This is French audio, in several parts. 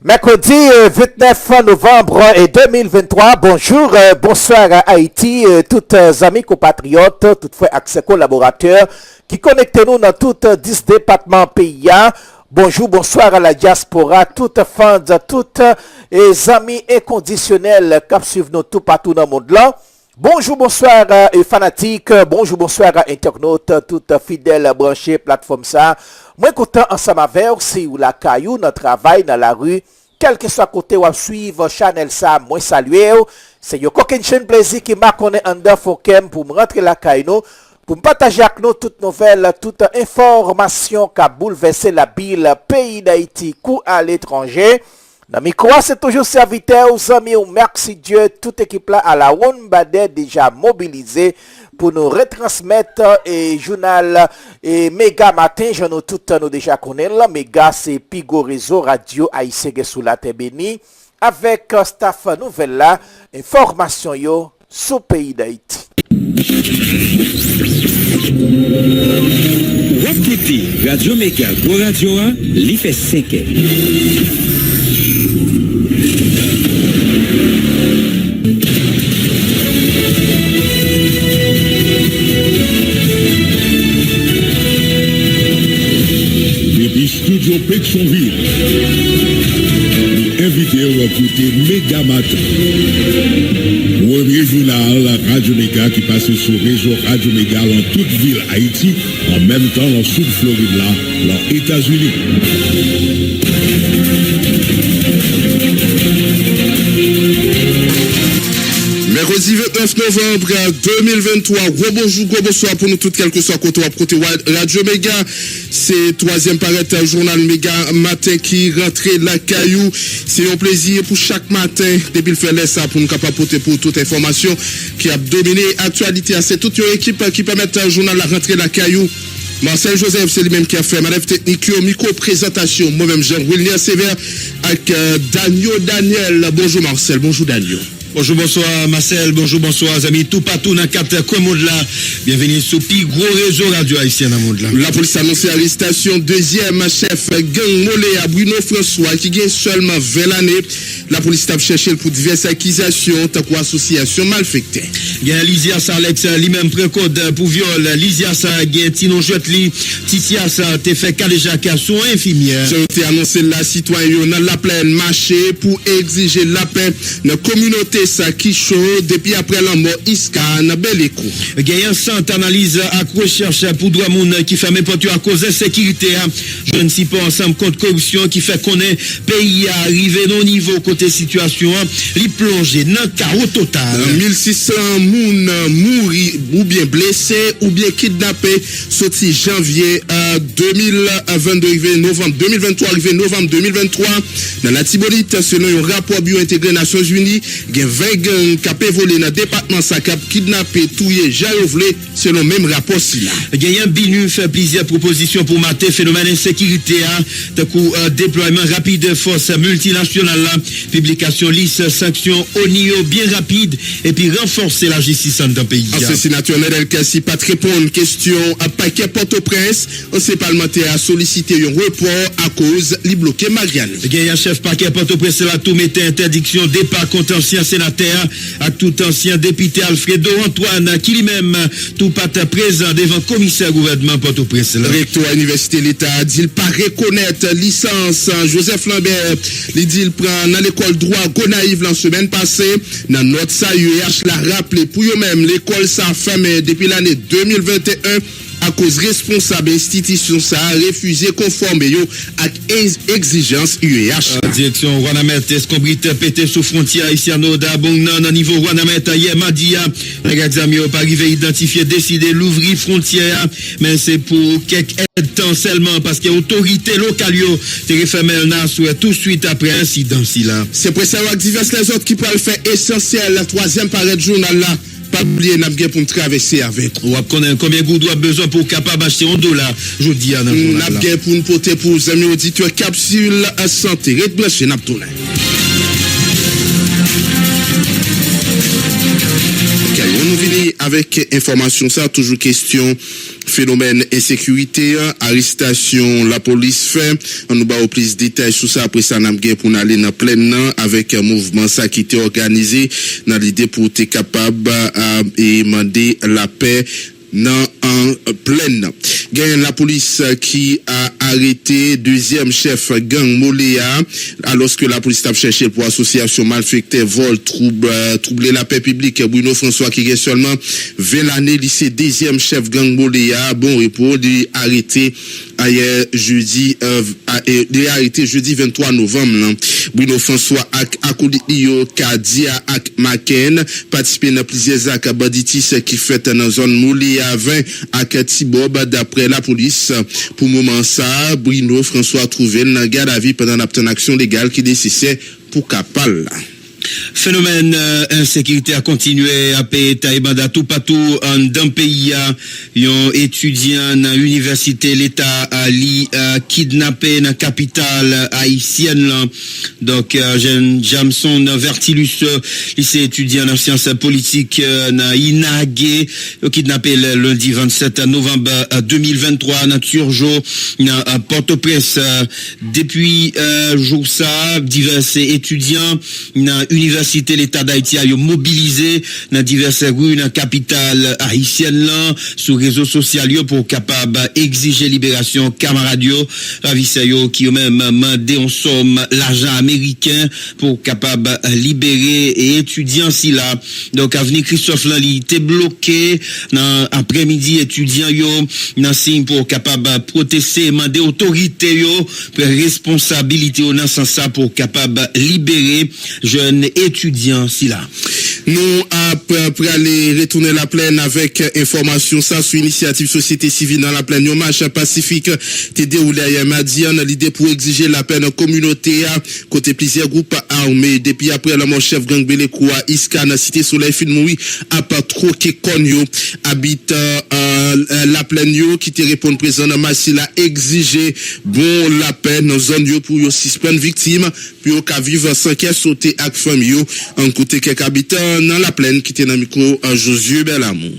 Mercredi 29 novembre 2023, bonjour, bonsoir à Haïti, toutes amis compatriotes, toutes frères et collaborateurs qui connectent nous dans tous 10 départements pays. Bonjour, bonsoir à la diaspora, toutes fans, toutes les amis inconditionnels qui suivent nous tout partout dans le monde là. Bonjour, bonsoir fanatiques, bonjour, bonsoir internautes, toutes fidèles branchés, plateforme ça. Moi content ensemble avec c'est ou la caillou, notre travail dans la rue. Quel que soit côté ou suivre channel ça, moi saluer. C'est yo coquin chaîne plaisir qui m'a connaît en dedans Fonkem pour me rentrer la caillou, pour me partager avec nous toutes nouvelles, toute information qui a bouleversé la ville, pays d'Haïti, coup à l'étranger. Dans micro, c'est toujours serviteur aux amis, merci Dieu, toute équipe là à la Wonbade déjà mobilisée pour nous retransmettre et journal et méga matin, je nous tout nous déjà connaît là, méga c'est Pigo réseau radio haïtien sous la terre bénie avec staff nouvelle là, information yo sous pays d'Haïti. Écoutez, Radio Méga, Go Radio 1, l'IF 5. Depuis Studio Pétionville, invité à écouter Méga Matin. Premier journal Radio Méga qui passe sur le réseau Radio Méga dans toute ville Haïti, en même temps dans Sud Floride là, dans les États-Unis. Mercredi 29 novembre 2023, gros bonjour, gros bonsoir pour nous toutes, quel que soit côté Radio Méga. C'est troisième paraître journal Méga matin qui rentre la caillou. C'est un plaisir pour chaque matin depuis le faire ça pour nous capable porter pour toute information qui a dominé l'actualité. C'est toute une équipe qui permet un journal la rentrer la caillou. Marcel Joseph, c'est lui-même qui a fait Madame Technique, micro-présentation. Moi-même, Jean-William Sévère avec Daniel. Bonjour Marcel, bonjour Daniel. Bonjour, bonsoir Marcel, bonjour, bonsoir amis, tout partout dans le cadre de monde là. Bienvenue sur le gros réseau radio haïtien dans le monde là. La police a annoncé l'arrestation deuxième chef gang molé à Bruno François qui gagne seulement 20 années. La police a cherché pour diverses accusations, tant qu'association malfectée. Il y a Lysias Alex, lui-même précode pour viol. Lysias a gagné Tino Jetli, Titias a fait cas déjà qu'à son infirmière. J'ai annoncé la citoyenne dans la plaine marché pour exiger la paix dans la communauté ça qui chaud depuis après la mort Iska dans Beléco. Il y a un centre d'analyse à recherche pour droit moun qui fait même porte à cause de sécurité. Je ne sais pas ensemble contre corruption qui fait connaître pays arrivé au niveau côté situation, li plongé dans le chaos total. 1600 moun mouri ou bien blessés ou bien kidnappés sorti janvier 2022 arrivé novembre 2023 arrivé novembre 2023 dans la Tibonite selon un rapport bio intégré Nations Unies, il y a 20 gangs qui ont volé dans le département ça qui kidnappé touillé jarovlé selon même rapport là. Il y a un BINU fait plusieurs propositions pour mater phénomène d'insécurité de coup déploiement rapide de forces multinationales publication liste sanctions ONIO bien rapide et puis renforcer la justice dans le pays. Assassinateur Ned El Kassi pas répondre question à paquet Port-au-Prince, ancien parlementaire a sollicité un report à cause li bloqué Marianne. Il y a un chef paquet Port-au-Prince là tout mettait interdiction départ contre ancien sénateur à tout ancien député Alfredo Antoine qui lui-même tout pas présent devant commissaire gouvernement Port-au-Prince. Recteur à l'université l'État a dit il pas reconnaître licence Joseph Lambert, il dit il prend dans l'école droit Gonaïve la semaine passée dans notre ça UH l'a rappelé pour eux-même l'école ça fermé depuis l'année 2021 à cause responsable institution ça a refusé conformer à exigence UEH. Direction Rouanamet escombrite pété sous frontière ici à Noda Bongnan au niveau Rouanamet hier mardi les gars amis pas arrivé identifier décider l'ouvrir frontière mais c'est pour quelques temps seulement parce que autorité locale yo te refermé le tout de suite après incident si là. C'est pour ça que divers les autres qui peuvent faire essentiel la troisième paraît journal là. Pas oublier n'a bien pour me traverser avec. On connaît combien de doit besoin pour capable acheter $1 je dis à n'a bien pour nous porter pour les amis auditeurs capsule à santé red blanche n'a tourné. Nous venons avec information ça, toujours question phénomène insécurité, arrestation, la police fait. On nous bat au plus de détails sur ça. Après ça, on a pour aller dans plein avec un mouvement ça qui était organisé dans l'idée pour être capable et demander la paix dans en pleine. Gagne la police qui a arrêté deuxième chef gang Moléa alors que la police a cherché pour association malfectée vol troubler la paix publique. Bruno François qui est seulement 20 années lycée deuxième chef gang Moléa bon repos arrêté hier jeudi arrêté jeudi 23 novembre. Bruno François Akoudio Kadia ak Maken participé dans plusieurs actes banditis qui fait dans zone Moléa 20 ak Tibob d'après la police. Pour moment ça, Bruno François trouvé dans garde à vue pendant une action légale qui nécessaire pour capable. Phénomène insécurité a continué à payer taïbanda tout partout dans le pays. Un étudiant dans l'université l'État a kidnappé dans la capitale haïtienne. Donc, jeune Jamson Vertilus, lycée étudiant en sciences politiques dans Inagé, kidnappé le lundi 27 novembre 2023 dans Turjo, dans Port-au-Prince. Depuis jour ça, divers étudiants dans l'université l'État d'Haïti a mobilisé dans diverses rues dans la capitale haïtienne là sur réseaux sociaux pour capable exiger libération camarades ravisseurs qui ont même demandé en somme l'argent américain pour capable libérer et étudiants si là. Donc avenue Christophe Lanli était bloqué dans après-midi étudiants yo dans signe pour capable protester demander autorité yo responsabilité dans sens ça pour capable libérer jeunes étudiants si là. Nous après aller retourner la plaine avec information ça sur initiative société civile dans la plaine yo marche pacifique t'est déroulé hier mardi dans l'idée pour exiger la paix dans communauté côté plusieurs groupes armés depuis après la mort chef gang Belekoua Iska dans cité Soleil Filmoui a pas trop que konyo habite la plaine yo qui te répond présent dans marche la exiger bon la paix dans zone yo pour yo suspendre victime puis yo ka vivre sans qu'elle sauter avec famille yo en côté quelques habitants dans la plaine qui était dans micro Josué Belamou.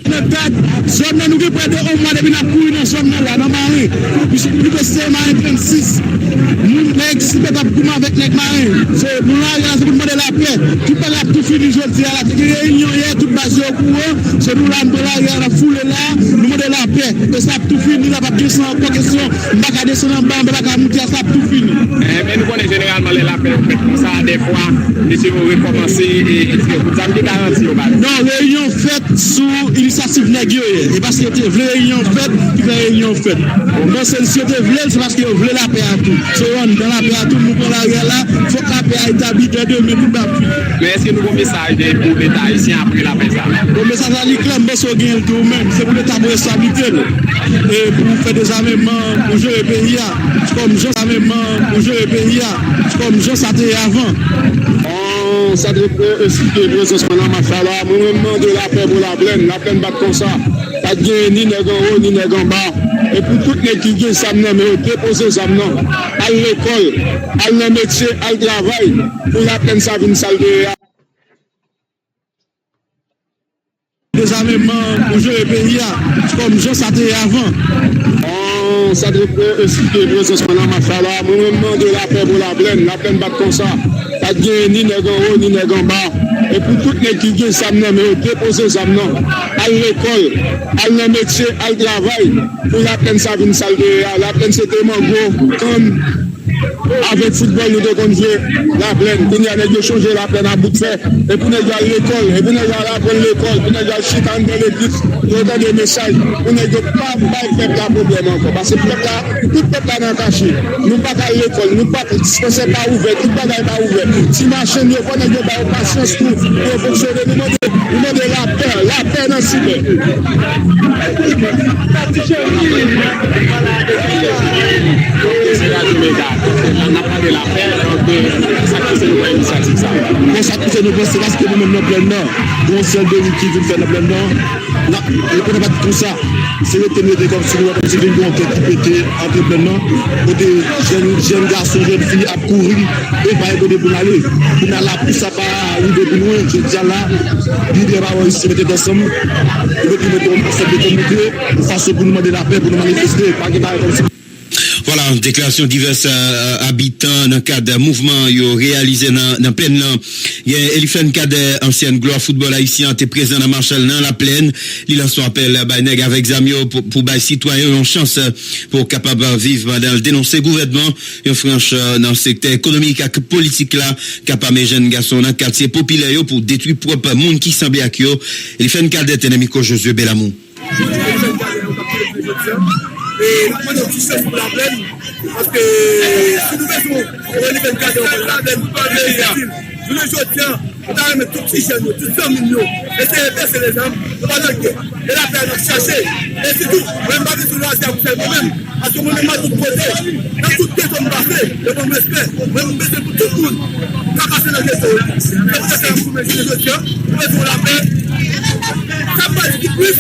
Zone nous que près de au mois depuis la couille dans zone là dans Marie. Puis nous que c'est Marie 36. Nous l'ex peut pas comment avec les Marie. C'est nous là c'est pour demander la paix. Tout pas là tout fini jeudi à la réunion hier tout basé au courant. C'est nous là de la foule là, nous demander la paix. Et ça tout fini là pas descendre encore question. Pas qu'à descendre en bas, pas qu'à monter ça tout fini. Mais nous connaissons généralement la paix ça des fois si vous recommencer et vous avez des garanties au bas. Non, réunion faite sous initiative négociée. Et parce que c'était vraie réunion faite, qui fait réunion faite. Bon, c'est si c'était vrai, c'est parce que vous voulez la paix à tout. C'est dans la paix à tout, nous prenons la guerre là, il faut que la paix a établi de 2000 tout d'appui. Mais est-ce que nous avons un message pour l'État haïtien après la paix ça? Le message à l'Éclame, c'est gain tout même, c'est pour l'État pour stabilité. Et pour faire des armements pour gérer le pays, comme Jean armements pour gérer le pays, comme Jean ça était avant. Ça devrait aussi que le président Machala, mouvement de la paix pour la plaine bat comme ça. Pas de gain ni nèg en haut ni nèg en bas. Et pour toutes les qui gagnent ça, mais déposer ça, à l'école, à le métier, à le travail, pour la plaine ça vient salver. Des armements pour gérer le pays, comme Jean ça était avant. Ça devrait aussi que le président Machala, mouvement de la paix pour la plaine bat comme ça. Pas de gain ni nèg en haut ni nèg en bas. Et pour toutes les qui gagnent ça, mais déposer ça, à l'école, à le métier, à le travail, pour la plaine ça vient salver. La plaine c'est tellement gros comme avec football nous devons jouer la plaine. Nous avons changé la plaine à bout de fer. Et pour nous aller à l'école, et pour nous aller apprendre l'école, pour nous aller chicaner dans l'église, nous avons des messages. Nous n'avons pas le peuple à problème encore. Parce que tout le peuple est caché. Nous ne pas à l'école, nous ne pas dispenser pas ouvert, tout le monde n'est pas ouvert. Si ma chaîne, nous avons pas patience pour fonctionner. Nous demandons la paix dans le cyber. Méga. On a parlé de la paix, donc ça qui c'est une initiative ça. Bon, ça qui c'est nous c'est parce que nous-mêmes dans plein nord. Bon, seul de nous qui veut faire dans plein nord. Là, on n'a pas tout ça. C'est le thème comme si nous avons une enquête qui pétait entre plein nord. Côté jeunes garçons, jeunes filles à courir et pas écouter pour aller. Pour aller là, pour ça pas arriver plus loin. Je dis là, l'idée va ici mettre ensemble. Et puis mettre ensemble des comités de façon pour nous demander la paix, pour nous manifester. Pas qu'il comme ça. Voilà, déclaration diverses habitants dans le cadre d'un mouvement réalisé dans pleine là. Il y a Eliphane Kader, ancienne gloire football haïtien, était présent dans Marshall dans la plaine. Il lance son appel Baineg avec Zamio pour les citoyens une chance pour capable vivre dans le dénoncer gouvernement et franche dans le secteur économique et politique là, capable mes jeunes garçons dans le quartier populaire pour détruire propre monde qui semble à Kyo. Eliphane Kader est un Josué Belamou. Et nous prenons tout ça pour la plaine, parce que si nous mettons au niveau de la plaine, nous le jouons, on a mis tout petit jeunes, tout 100 millions, et c'est baisser les âmes, on va le guerre. Et la plaine, on chercher. Et c'est tout, même pas sur la terre, c'est nous-mêmes, parce que nous-mêmes, à tout côté, dans toutes les zones passées, le bon respect, même baisser pour tout le monde, pas passer dans les zones. C'est pour ça que nous mettons les autres, nous mettons la plaine, ça passe beaucoup plus.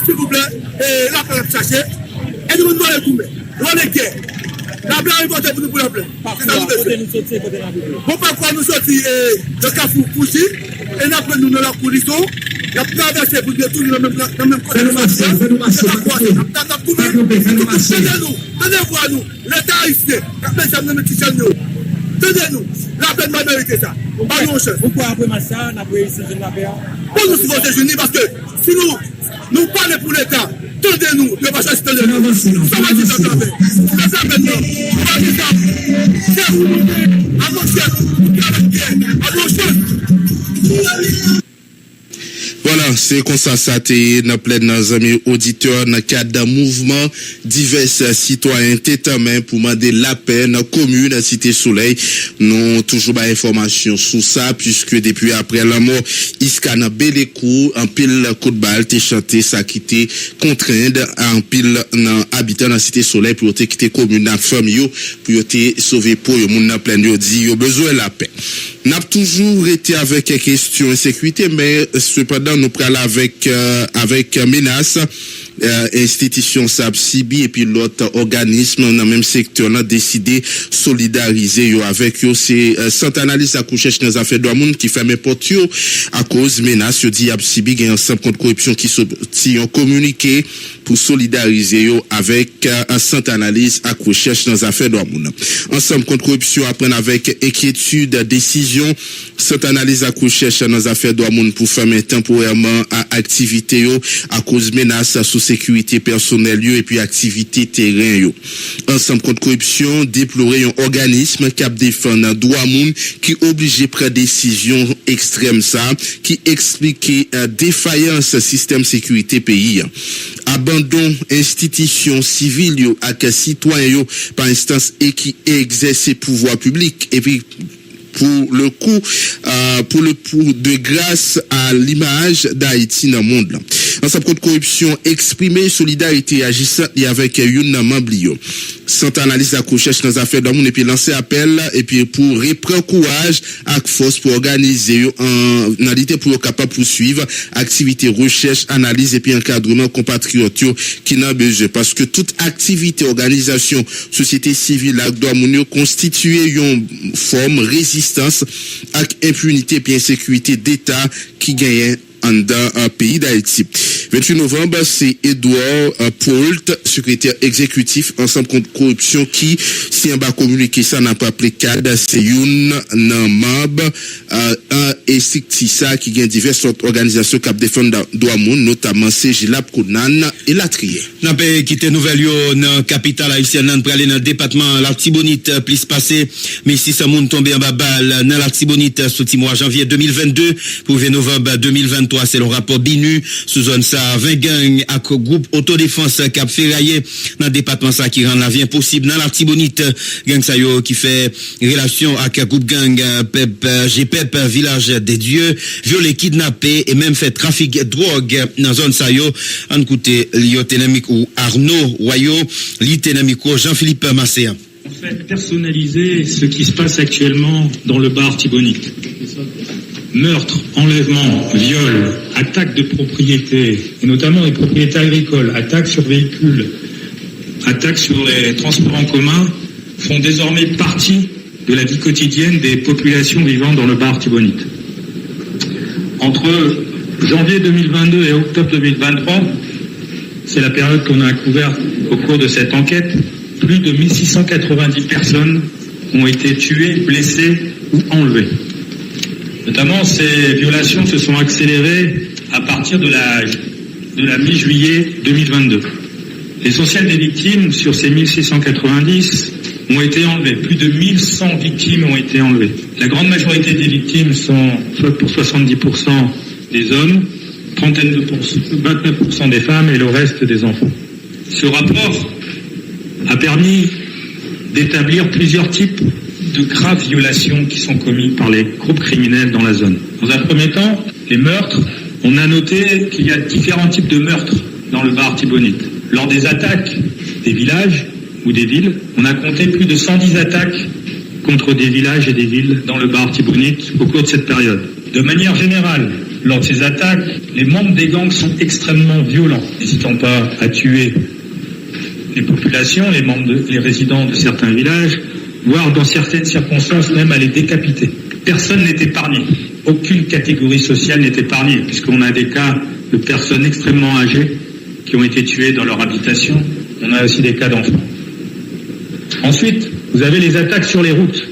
S'il vous plaît, et la faire chercher, et nous devons les couper. On est guerre. La blanc est votée pour nous pour la plaine. Pourquoi nous sortir de Kafou Kouchi, et nous prenons nous dans la polition, nous avons traversé pour détruire dans le même côté de marché. Tenez-vous à nous, l'État haïtien, tenez-nous, la plaine va mériter ça. Pas nous chance. Pourquoi après ça, on a pris ici la paix? Pour nous supporter unis, parce que si nous parlons pour l'État, tendez-nous, le passage tendez-nous. Ça va dire ça, ça va maintenant. On va dire ça. Chef, à mon chef, à mon chef. Voilà, c'est comme ça, ça t'est dans plein nos amis auditeurs dans le cadre d'un mouvement divers citoyens tétamen pour demander la paix dans la commune de Cité Soleil. Nous toujours pas d'informations sur ça puisque depuis après la mort, Iska n'a Bélécou, en pile coup de balle, t'es chanté, ça qui t'est contraint en pile habitant dans Cité Soleil pour te quitter commune dans famille pour te sauver pour le monde dans plein de dit, yo besoin de la paix. N'a toujours été avec questions de sécurité, mais cependant nous prenons avec menace institution SAPSIBI et puis l'autre organisme dans le même secteur on a décidé solidariser avec eux. C'est Santanalis à coucher dans les affaires de monde qui ferme porte à cause menace dit SAPSIBI gagne ensemble contre corruption qui ont communiqué pour solidariser avec Santanalis à coucher dans les affaires de monde. Ensemble contre corruption apprendre avec inquiétude décision Santanalis à coucher dans les affaires de monde pour fermer temporairement à activité à cause menace sous sécurité personnelle et puis activité terrain ensemble contre corruption déplorer un organisme qui défend droit moun qui obligé prendre décision extrême ça qui explique défaillance système sécurité pays abandon institution civile ak citoyen par instance et qui exerce pouvoir public et puis pour le coup de grâce à l'image d'Haïti dans le monde. Ensemble contre corruption, exprimer solidarité agissant avec une membre. Santanalis à recherche dans les affaires d'un monde et puis lancer appel et puis pour reprendre courage avec force pour organiser en réalité pour capable poursuivre activité recherche, analyse et puis encadrement compatriotes qui n'a besoin parce que toute activité organisation société civile là doit constituer une forme résistance avec impunité et insécurité d'État qui gagne dans un pays d'Haïti. 28 novembre, c'est Edouard Poult, secrétaire exécutif ensemble contre corruption qui, si on va communiquer ça, n'a pas appelé cadre, c'est une membre, et Siktissa qui gagne diverses autres organisations qui défendent droit moun, notamment CGLAP, Kounan et Latrier. N'a pas quitté nouvelle dans capitale haïtienne pour aller dans le département l'Artibonite plus passé 1600 moun tombé en babal dans l'Artibonite ce mois janvier 2022 pour novembre 2023 c'est le rapport BINU sous zone ça 20 gangs à groupe autodéfense cap ferraillé dans le département ça qui rend la vie impossible dans l'Artibonite gang ça yo qui fait relation avec groupe gang GPEP village des dieux violé kidnappé et même fait trafic de drogue dans zone ça yo en côté lieutenant ou Arnaud Wayo lieutenant Jean-Philippe Masséa. En fait, personnaliser ce qui se passe actuellement dans le bar Artibonite. Meurtre, enlèvement, viol, attaque de propriétés, et notamment les propriétés agricoles, attaques sur véhicules, attaques sur les transports en commun, font désormais partie de la vie quotidienne des populations vivant dans le bar Artibonite. Entre janvier 2022 et octobre 2023, c'est la période qu'on a couverte au cours de cette enquête, plus de 1690 personnes ont été tuées, blessées ou enlevées. Notamment, ces violations se sont accélérées à partir de la mi-juillet 2022. L'essentiel des victimes sur ces 1690 ont été enlevées. Plus de 1100 victimes ont été enlevées. La grande majorité des victimes sont, soit pour 70% des hommes, 29% des femmes et le reste des enfants. Ce rapport a permis d'établir plusieurs types de graves violations qui sont commises par les groupes criminels dans la zone. Dans un premier temps, les meurtres, on a noté qu'il y a différents types de meurtres dans le bar Artibonite. Lors des attaques des villages ou des villes, on a compté plus de 110 attaques contre des villages et des villes dans le bar Artibonite au cours de cette période. De manière générale, lors de ces attaques, les membres des gangs sont extrêmement violents, n'hésitant pas à tuer les populations, les résidents de certains villages, voire dans certaines circonstances même à les décapiter. Personne n'est épargné. Aucune catégorie sociale n'est épargnée, puisqu'on a des cas de personnes extrêmement âgées qui ont été tuées dans leur habitation. On a aussi des cas d'enfants. Ensuite, vous avez les attaques sur les routes.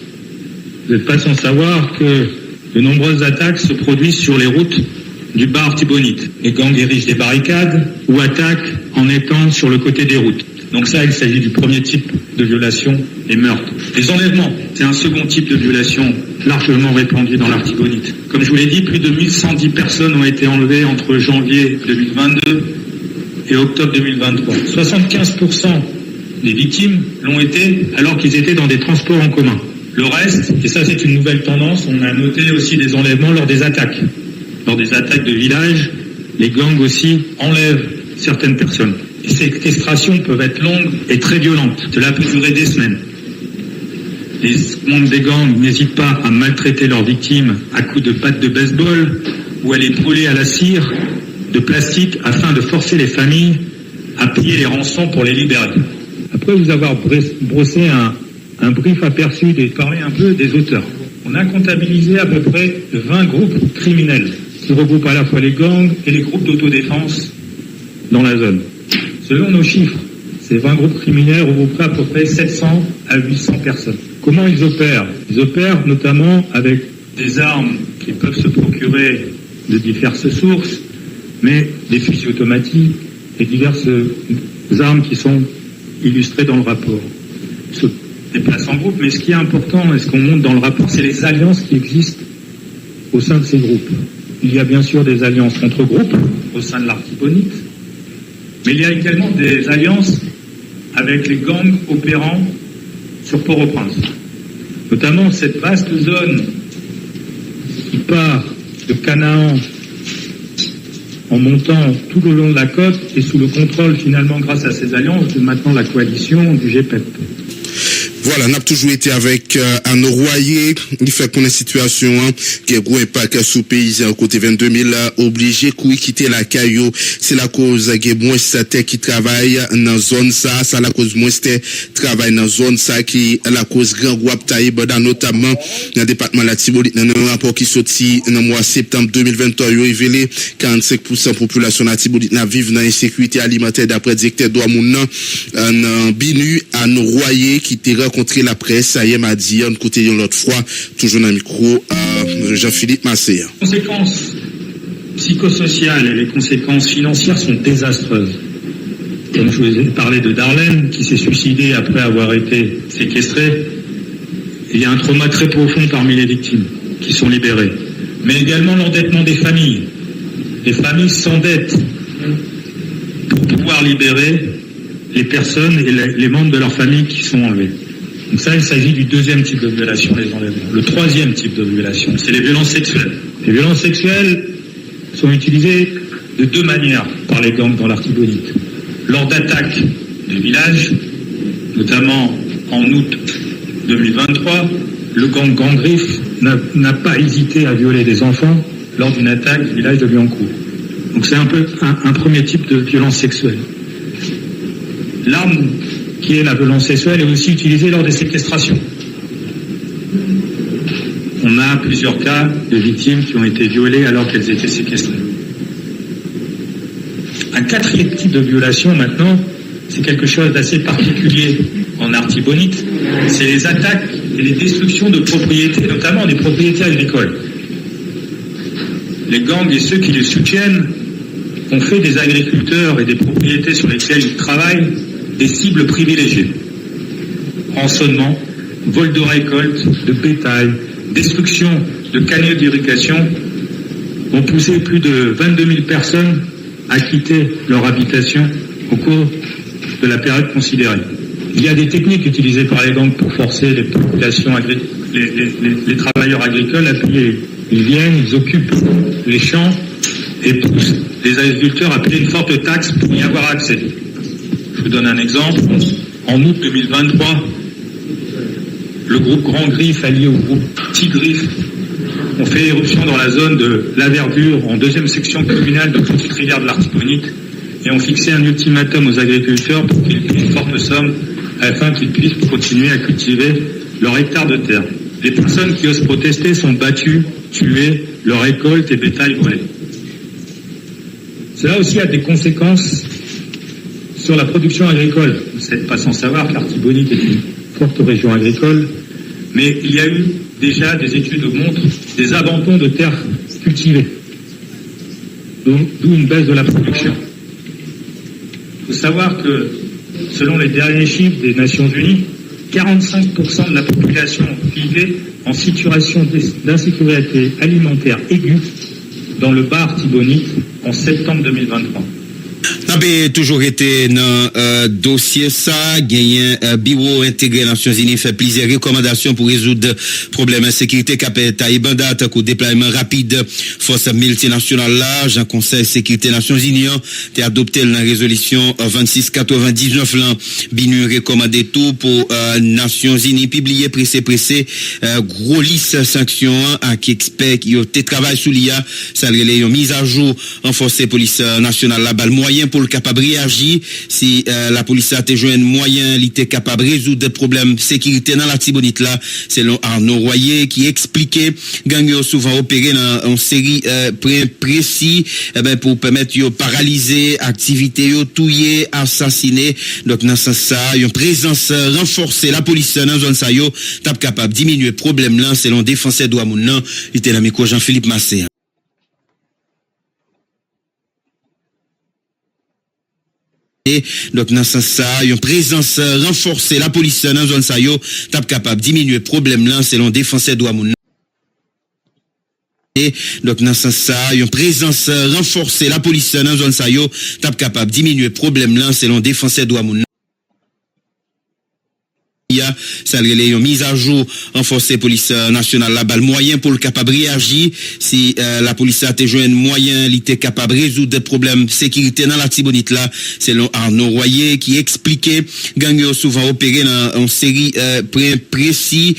Vous n'êtes pas sans savoir que de nombreuses attaques se produisent sur les routes du bar Artibonite. Les gangs érigent des barricades ou attaquent en étant sur le côté des routes. Donc ça, il s'agit du premier type de violation, les meurtres. Les enlèvements, c'est un second type de violation largement répandu dans l'Artibonite. Comme je vous l'ai dit, plus de 1110 personnes ont été enlevées entre janvier 2022 et octobre 2023. 75% des victimes l'ont été alors qu'ils étaient dans des transports en commun. Le reste, et ça c'est une nouvelle tendance, on a noté aussi des enlèvements lors des attaques. Lors des attaques de villages, les gangs aussi enlèvent certaines personnes. Les séquestrations peuvent être longues et très violentes. Cela peut durer des semaines. Les membres des gangs n'hésitent pas à maltraiter leurs victimes à coups de battes de baseball ou à les brûler à la cire de plastique afin de forcer les familles à payer les rançons pour les libérer. Après vous avoir brossé un brief aperçu et parler un peu des auteurs, on a comptabilisé à peu près 20 groupes criminels qui regroupent à la fois les gangs et les groupes d'autodéfense dans la zone. Selon nos chiffres, ces 20 groupes criminels regroupent à peu près 700 à 800 personnes. Comment ils opèrent? Ils opèrent notamment avec des armes qu'ils peuvent se procurer de diverses sources, mais des fusils automatiques et diverses armes qui sont illustrées dans le rapport. Ils se déplacent en groupe, mais ce qui est important et ce qu'on montre dans le rapport, c'est les alliances qui existent au sein de ces groupes. Il y a bien sûr des alliances entre groupes au sein de l'Artibonite, mais il y a également des alliances avec les gangs opérant sur Port-au-Prince. Notamment cette vaste zone qui part de Canaan en montant tout le long de la côte et sous le contrôle finalement grâce à ces alliances de maintenant la coalition du GPEP. Voilà, on a toujours été avec un Royer, il fait qu'on a une situation qui est gros impact sous paysans côté 22 000 obligés de quitter la caillou. C'est la cause qu'il y a moins de qui travaillent dans la zone ça, c'est la cause moins de travail dans la zone ça qui est la cause grand groupe taïb notamment dans le département de la Tibonite. Dans un rapport qui sorti dans le mois de septembre 2023, il a révélé 45% de la population de la Tibonite vivent dans l'insécurité alimentaire d'après le directeur Douamouna, BINU, à Royer qui était rencontré la presse hier mardi, on côté l'autre fois, toujours dans le micro, Jean-Philippe Massé. Les conséquences psychosociales et les conséquences financières sont désastreuses. Comme je vous ai parlé de Darlene, qui s'est suicidée après avoir été séquestrée, il y a un trauma très profond parmi les victimes qui sont libérées. Mais également l'endettement des familles. Les familles s'endettent pour pouvoir libérer les personnes et les membres de leur famille qui sont enlevés. Donc ça, il s'agit du deuxième type de violation, les enlèvements. Le troisième type de violation, c'est les violences sexuelles. Les violences sexuelles sont utilisées de deux manières par les gangs dans l'Artibonite. Lors d'attaques de villages, notamment en août 2023, le gang Griffe n'a pas hésité à violer des enfants lors d'une attaque du village de Liancourt. Donc c'est un peu un premier type de violence sexuelle. L'arme qui est la violence sexuelle est aussi utilisée lors des séquestrations. On a plusieurs cas de victimes qui ont été violées alors qu'elles étaient séquestrées. Un quatrième type de violation maintenant, c'est quelque chose d'assez particulier en Artibonite, c'est les attaques et les destructions de propriétés, notamment des propriétés agricoles. Les gangs et ceux qui les soutiennent ont fait des agriculteurs et des propriétés sur lesquelles ils travaillent des cibles privilégiées. Rançonnement, vol de récolte, de bétail, destruction de canaux d'irrigation ont poussé plus de 22 000 personnes à quitter leur habitation au cours de la période considérée. Il y a des techniques utilisées par les gangs pour forcer les populations les travailleurs agricoles à payer. Ils viennent, ils occupent les champs et poussent les agriculteurs à payer une forte taxe pour y avoir accès. Je vous donne un exemple. En août 2023, le groupe Grand Griffe allié au groupe Petit Griffe ont fait éruption dans la zone de la Verdure en deuxième section communale de Petite Rivière de l'Artibonite et ont fixé un ultimatum aux agriculteurs pour qu'ils paient une forte somme afin qu'ils puissent continuer à cultiver leur hectare de terre. Les personnes qui osent protester sont battues, tuées, leur récolte et bétail volé. Cela aussi a des conséquences sur la production agricole. Vous n'êtes pas sans savoir que l'Artibonite est une forte région agricole, mais il y a eu déjà des études qui montrent des abandons de terres cultivées, d'où une baisse de la production. Il faut savoir que, selon les derniers chiffres des Nations Unies, 45% de la population vivait en situation d'insécurité alimentaire aiguë dans le bas Artibonite en septembre 2023. N'a toujours été dans dossier ça, gagné bureau intégré Nations Unies fait plusieurs recommandations pour résoudre problème de sécurité capé Taïbanda au déploiement rapide force multinationale là, Jean Conseil sécurité Nations Unies a adopté la résolution 2699 là, binu recommandé tout pour Nations Unies publié pressé gros liste sanctions à qui expert qui ont travail sous l'IA, ça relève une mise à jour renforcer police nationale là bal moyen pour le capable réagir si la police a été un moyen il était capable de résoudre des problèmes de sécurité dans la Tibonite là selon Arnaud Royer qui expliquait gang souvent opéré dans une série précis pour permettre de paralyser activité touiller assassiner donc dans ce sens ça une présence renforcée la police dans zone ça yo t'a capable diminuer problème là selon défenseur droit moun nan il était dans micro Jean-Philippe Massé. Donc dans ce sens ça une présence renforcée la police dans zone ça yo t'a capable diminuer problème là selon défenseur droit moun donc dans ce sens ça une présence renforcée la police dans zone ça yo t'a capable diminuer problème là selon défenseur droit moun ça relève une mise à jour renforcer police nationale la balle moyen pour le capable réagir si la police a été un moyen il était capable de résoudre des problèmes de sécurité dans la Tibonite là selon Arnaud Royer qui expliquait gang souvent opéré dans une série précis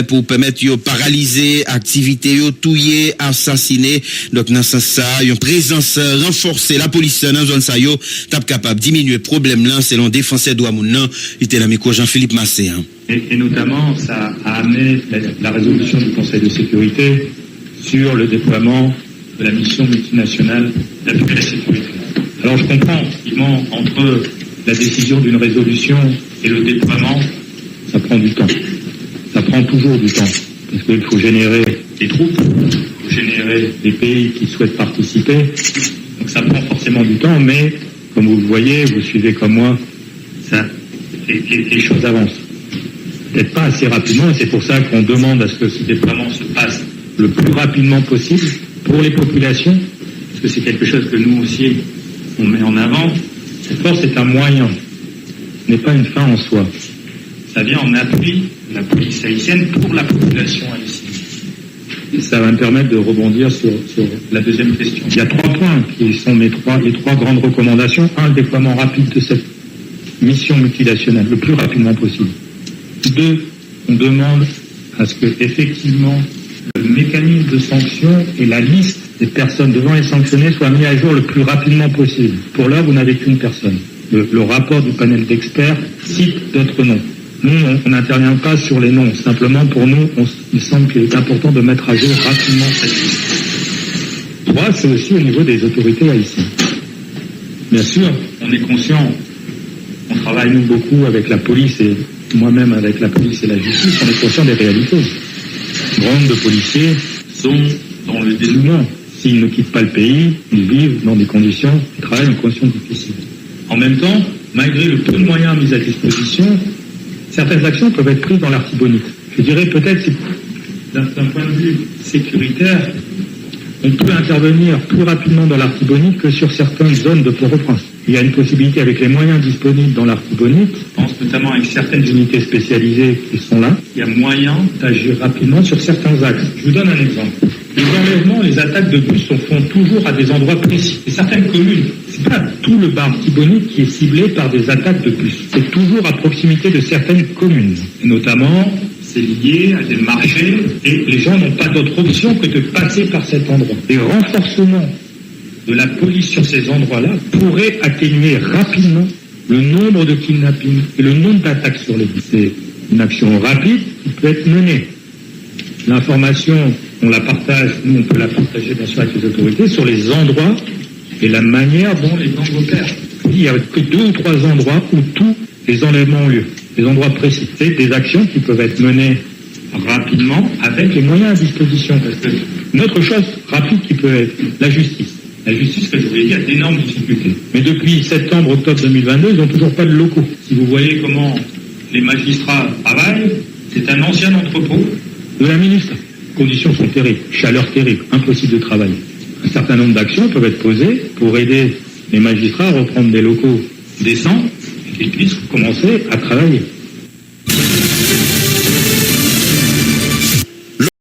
pour permettre de paralyser activité touiller assassiner donc dans ce sens ça une présence renforcée la police dans zone ça yo t'a capable diminuer problème là selon défenseur droit moun nan il était dans micro Jean-Philippe Massé. Et notamment, ça a amené la résolution du Conseil de sécurité sur le déploiement de la mission multinationale d'appui à la sécurité. Alors je comprends effectivement entre la décision d'une résolution et le déploiement, ça prend du temps. Ça prend toujours du temps. Parce qu'il faut générer des troupes, il faut générer des pays qui souhaitent participer. Donc ça prend forcément du temps, mais comme vous le voyez, vous suivez comme moi, les choses avancent. Peut-être pas assez rapidement, et c'est pour ça qu'on demande à ce que ce déploiement se passe le plus rapidement possible pour les populations, parce que c'est quelque chose que nous aussi, on met en avant. Cette force est un moyen, ce n'est pas une fin en soi. Ça vient en appui de la police haïtienne pour la population haïtienne. Et ça va me permettre de rebondir sur la deuxième question. Il y a 3 points qui sont les trois grandes recommandations. 1, le déploiement rapide de cette mission multinationale, le plus rapidement possible. 2, on demande à ce que, effectivement, le mécanisme de sanction et la liste des personnes devant être sanctionnées soient mis à jour le plus rapidement possible. Pour l'heure, vous n'avez qu'une personne. Le rapport du panel d'experts cite d'autres noms. Nous, on n'intervient pas sur les noms. Simplement, pour nous, il semble qu'il est important de mettre à jour rapidement cette liste. 3, c'est aussi au niveau des autorités haïtiennes. Bien sûr, on est conscient, on travaille nous beaucoup avec la police et moi-même avec la police et la justice, on est conscient des réalités. Nombre de policiers sont dans le dénouement. S'ils ne quittent pas le pays, ils vivent dans des conditions, ils travaillent en conditions difficiles. En même temps, malgré le peu de moyens mis à disposition, certaines actions peuvent être prises dans l'Artibonite. Je dirais peut-être, d'un point de vue sécuritaire, on peut intervenir plus rapidement dans l'Artibonite que sur certaines zones de Port-au-Prince. Il y a une possibilité avec les moyens disponibles dans l'Artibonite, je pense notamment avec certaines unités spécialisées qui sont là, il y a moyen d'agir rapidement sur certains axes. Je vous donne un exemple. Les enlèvements, les attaques de bus se font toujours à des endroits précis. Et certaines communes, c'est pas tout le bas Artibonite qui est ciblé par des attaques de bus. C'est toujours à proximité de certaines communes. Et notamment, c'est lié à des marchés et les gens n'ont pas d'autre option que de passer par cet endroit. Les renforcements de la police sur ces endroits-là pourraient atténuer rapidement le nombre de kidnappings et le nombre d'attaques sur les bus. C'est une action rapide qui peut être menée. L'information, on la partage, nous on peut la partager bien sûr avec les autorités sur les endroits et la manière dont les gangs opèrent. Il n'y a que 2 ou 3 endroits où tous les enlèvements ont lieu, des endroits précis. C'est des actions qui peuvent être menées rapidement avec les moyens à disposition. Parce que une autre chose rapide qui peut être la justice. La justice, comme je vous l'ai dit, a d'énormes difficultés. Mais depuis septembre-octobre 2022, ils n'ont toujours pas de locaux. Si vous voyez comment les magistrats travaillent, c'est un ancien entrepôt de la ministre. Les conditions sont terribles, chaleur terrible, impossible de travailler. Un certain nombre d'actions peuvent être posées pour aider les magistrats à reprendre des locaux décents et qu'ils puissent commencer à travailler.